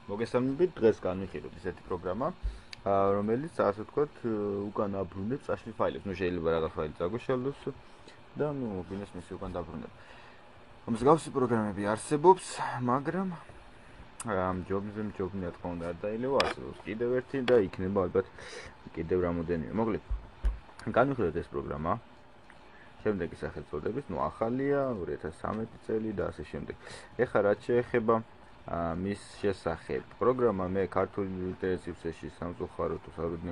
მოგესალმებით, დღეს განვიხილოთ ესეთი პროგრამა, რომელიც ასე ვთქვათ, უკან აბრუნებს წაშლილ ფაილებს. ნუ შეიძლება რაღაც ფაილი წაგვიშალოს და გინეს მისი უკან დაბრუნება. მსგავსი პროგრამები არსებობს, მაგრამ ამ ჯობზე რა თქმა უნდა არ დაილევა, არსებობს კიდევ ერთი და იქნება ალბათ კიდევ რამოდენიმე. მოკლედ, განვიხილოთ ეს პროგრამა. შემდეგი სახელწოდებით, ახალია 2013 წელი და ასე შემდეგ. ეხლა რაც შეეხება მის შესახებ პროგრამა მე ქართული ინტენსივსში სამწუხაროდ თუ საერთოდ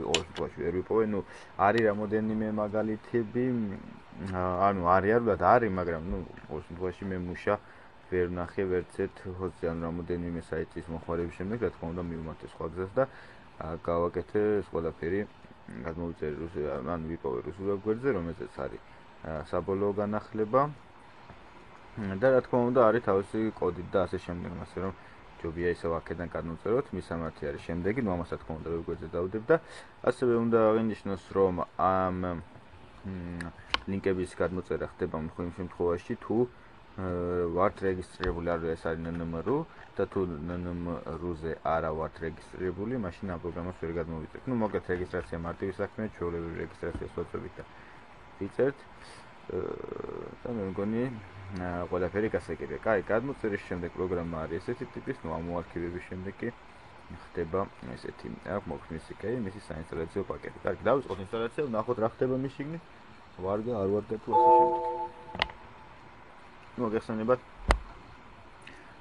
ორ შემთხვევაში ვერ ვიპოვე, არის რამოდენიმე მაგალითები, არის, მაგრამ ორ შემთხვევაში მე მუშა ვერ ვნახე ვერც ერთ ხოზე ან რამოდენიმე საიტის მოხმარების შემდეგ, რა თქმა უნდა მივუმატე სხვა გზას და გავაკეთე ეს ყველაფერი გადმოვიწერე ვიპოვე რუსულ გვერდზე, რომელზეც არის საბოლოო განახლება. და რა თქმა უნდა არის თავისი კოდი და ასე შემდეგ, ასე რომ ჯობია ისევ აქედან გადმოვწეროთ, მისამართი არის შემდეგი, ამას რა თქმა უნდა ვებგვერდზე დავდებ და ასევე უნდა აღინიშნოს, რომ ამ ლინკების გადმოწერა ხდება მხოლოდ იმ შემთხვევაში, თუ ვართ რეგისტრირებული, ეს არის NNMRU და თუ NNMRU-ზე არა ვართ რეგისტრირებული, მაშინ ამ პროგრამას ვერ გადმოვიწერთ. მოკლედ რეგისტრაცია მარტივი საქმეა, ჩვეულებრივი რეგისტრაციას ვაწვევით და ვიწერთ. და მე მგონი ყველაფერი გასაგებია. კაი, გადმოწერის შემდეგ პროგრამა არის ესეთი ტიპის, ამოარქივების შემდეგ კი ხდება ესეთი, აქ მოხდეს მისი კეი, მისი საინსტალაციო პაკეტი. კარგი, დავიწყოთ ინსტალაცია, ვნახოთ რა ხდება მის შიგნით. ვარგა, არ ვარგა თუ ასე შემდეგ. მოგეხსენებათ,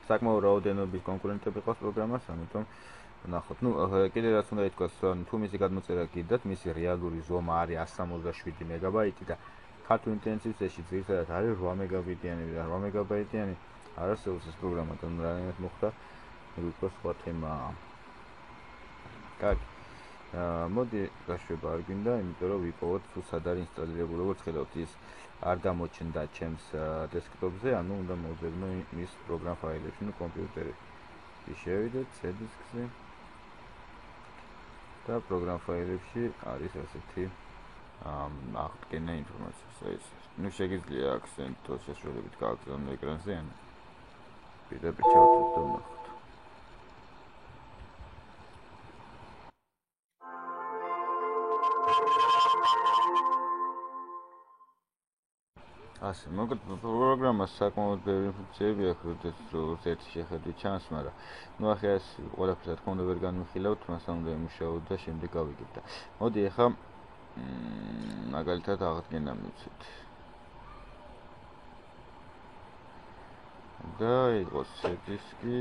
საკმაო რაოდენობის კონკურენტები ყავს პროგრამას, ამიტომ ვნახოთ. კიდე რაც უნდა ითქვას, თუ მისი გადმოწერა გიდათ, მისი რეალური ზომა არის 167 მეგაბაიტი და ქართულ ინტენსივსში ძირითადად არის 8 მეგაბაიტიანი და 8 მეგაბაიტიანი არ არსებობს ეს პროგრამა და რაიმეთ მოხდა უფრო სხვა თემაა. კარგი. მოდი გაშვება არ გინდა, იმიტომ რომ ვიპოვოთ თუ სად არის ინსტალირებული, როგორც ხედავთ ის არ გამოჩნდა ჩემს დესკტოპზე, ანუ უნდა მოვძებნო მის პროგრამ ფაილებში, კომპიუტერში შევიდეთ C-დისკზე და პროგრამ ფაილებში არის ასეთი აღდგენა ინფორმაციას. შეგიძლია აქცენტო შესრულებით გააგზავნო ეკრანზე, ან პირდაპირ ჩავთვლით და ვნახოთ. ასე, მოკლედ პროგრამას საკმაოდ ბევრი ფუნქციები აქვს, როგორც ერთი შეხედვით ჩანს, მაგრამ ახლა ეს ყველაფერს რა თქმა უნდა ვერ განვიხილავთ, მასთან უნდა იმუშაოთ და შემდეგ გავიგებთ. მოდი ახლა მაგალითად აღდგენა მივცეთ. და იყოს C-დისკი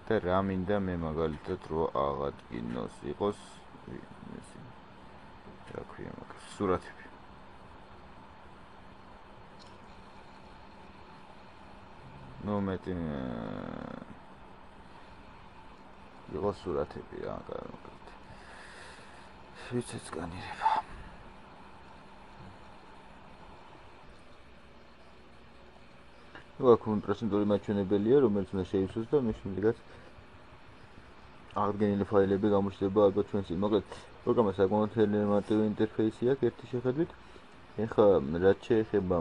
და რა მინდა მე მაგალითად რო აღადგინოს, იყოს რა ქვია მაგას, სურათები. მეტი იყოს სურათები რა, კარგად. ვიცით სკანირება. აქ პროცენტული მაჩვენებელია, რომელიც უნდა შეივსოს და მის შემდეგაც აღდგენილი ფაილები გამოჩნდება ალბათ ჩვენს მოკლედ პროგრამა საკმაოდ ელემენტური ინტერფეისი აქვს ერთი შეხედვით. ეხლა რაც შეეხება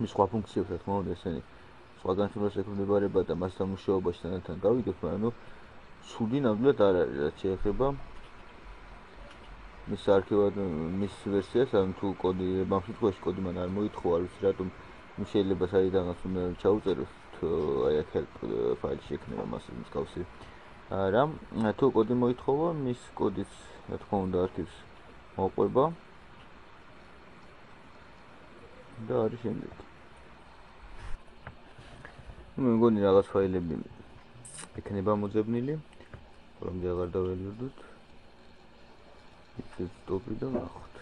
მის სხვა ფუნქციებს, რა თქმა უნდა, ესენი სხვაგან შემოს ექვემდებარება და მასთან მუშაობაში თანათან გავიგებთ, მაგრამ ცუდი ნამდვილად არ არის, რაც შეეხება მის არქივად, მის ვერსიას, ანუ თუ კოდი, ამ შემთხვევაში კოდი მან არ მოითხოვა, არ ვიცი რატომ, შეიძლება საიდანაც უნდა ჩაუწეროს, აი აქ help ფაილში ექნება მას მსგავსი. რამ თუ კოდი მოითხოვა, მის კოდიც რა თქმა უნდა არქივს მოყვება და არის შემდეგი. მე მგონი რაღაც ფაილები ექნება მოძებნილი, რომდე აღარ დაველოდოთ. იცით სტოპი და ნახოთ.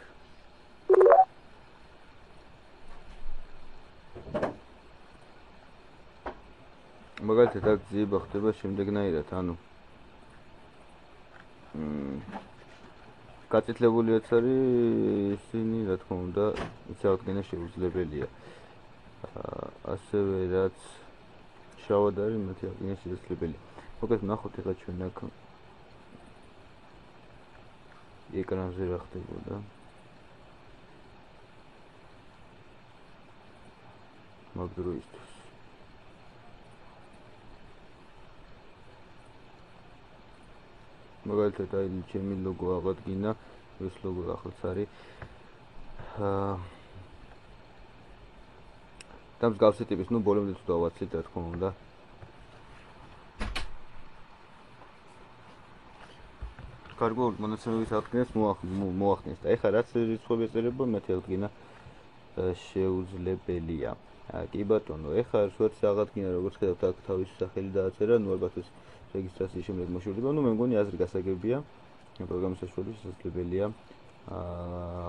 მაგალითად აქ ძიება ხდება შემდეგნაირად, ანუ გაწითლებულიაც არის ისინი, რა თქმა უნდა, ის აღდგენა შეუძლებელია. ასევე რაც შავად არის, მათი აღდგენა შესაძლებელია. მოკლედ ნახოთ ეხლა ჩვენ აქ ეკრანზე რა ხდებოდა. მაგ დროისთვის მაგალითად აი ჩემი ლოგო აღადგინა, ეს ლოგო ახალც არის. და მსგავსი ტიპის, ბოლომდე თუ დავაცლით, რა თქმა უნდა. გარკვეული მონაცემების აღდგენას მოახდინეს და ეხლა რაც რიცხვები ეწერება, მათი აღდგენა შეუძლებელია. კი ბატონო, ეხლა როდესაც აღადგინა, როგორც ხედავთ, აქ თავისი სახელი დააწერა, ალბათ ეს რეგისტრაციის შემდეგ მოშორდება, მე მგონი აზრი გასაგებია, პროგრამის საშუალებით შესაძლებელია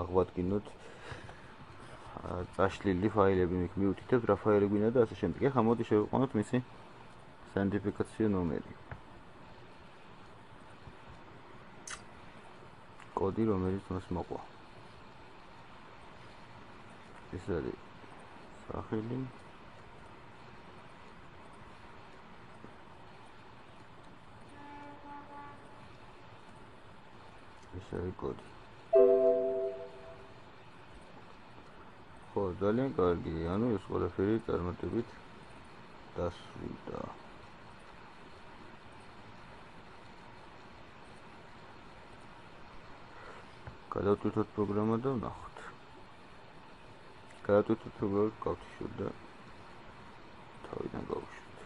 აღვადგინოთ წაშლილი ფაილები, მივუთითებთ რა ფაილი გვინდა და ასე შემდეგ. ეხლა მოდი შევიყვანოთ მისი საიდენტიფიკაციო ნომერი. კოდი, რომელიც მას მოყვა. ეს არის სახელი. ეს არის კოდი. ხო, ძალიან კარგი, ანუ ეს ყველაფერი წარმატებით დასრულდა. გადავტვირთოთ პროგრამა და ვნახოთ. გადავტვირთოთ პროგრამა გავთიშოთ და თავიდან გავუშვით.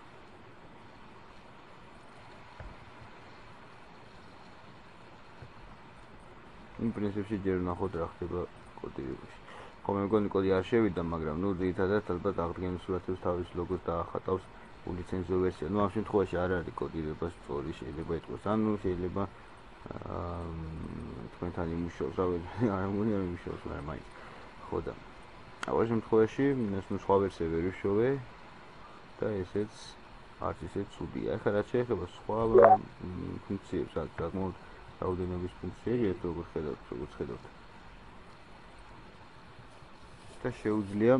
იმ პრინციპში ჯერ ვნახოთ რა ხდება კოდირებაში. მე მგონი კოდი არ შევიდა, მაგრამ ძირითადად ალბათ აღდგენის სურათებს თავის ლოგოს დაახატავს ულიცენზიო ვერსია. ამ შემთხვევაში არ არის კოდირება სწორი, შეიძლება იტყოს, ანუ შეიძლება თქვენთან იმუშაოს, რა ვიცი, არ მგონი არ იმუშაოს, მაგრამ მაინც. ხო და ამ შემთხვევაში ეს სხვა ვერსია ვერ ვიშოვე და ესეც არც ისე ცუდია. ეხლა რაც შეეხება სხვა ფუნქციებს, საკმაოდ რაოდენობის ფუნქციები, ეს როგორც ხედავთ. და შეუძლია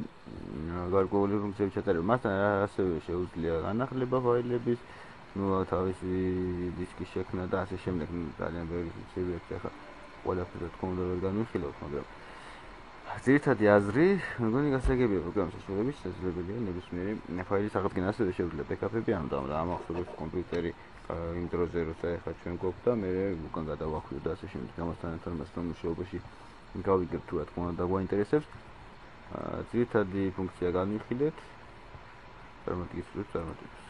გარკვეული ფუნქციები ჩატარება. მასთან ასევე შეუძლია განახლება ფაილების, თავისი დისკის შექმნა და ასე შემდეგ. ძალიან ბევრი ფუნქციები აქვს. ახლა ყველაფერს რა თქმა უნდა ვერ განვიხილავთ, მაგრამ ძირითადი აზრი, მგონი გასაგებია პროგრამის საშუალებით შესაძლებელია ნებისმიერი ფაილის აღდგენა, ასევე შეუძლია ბექაპები, ანუ ამახსოვრებს კომპიუტერი იმ დროზე, როცა ახლა ჩვენ გვაქვს და მე უკან გადავახვიო და ასე შემდეგ. ამასთან ერთად მასთან მუშაობაში გავიგებ თუ რა თქმა უნდა გვაინტერესებს. ძირითადი ფუნქცია განვიხილეთ, წარმატებით.